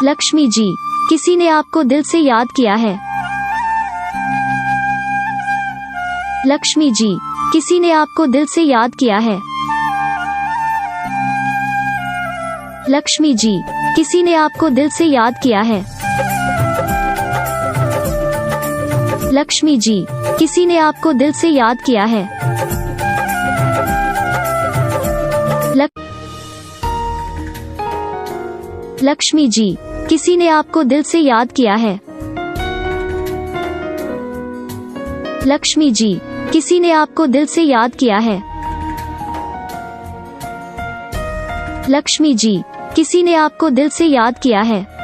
लक्ष्मी जी, किसी ने आपको दिल से याद किया है। लक्ष्मी जी, किसी ने आपको दिल से याद किया है। लक्ष्मी जी, किसी ने आपको दिल से याद किया है। लक्ष्मी जी, किसी ने आपको दिल से याद किया है। लक्ष्मी जी, किसी ने आपको दिल से याद किया है। लक्ष्मी जी, किसी ने आपको दिल से याद किया है। लक्ष्मी जी, किसी ने आपको दिल से याद किया है।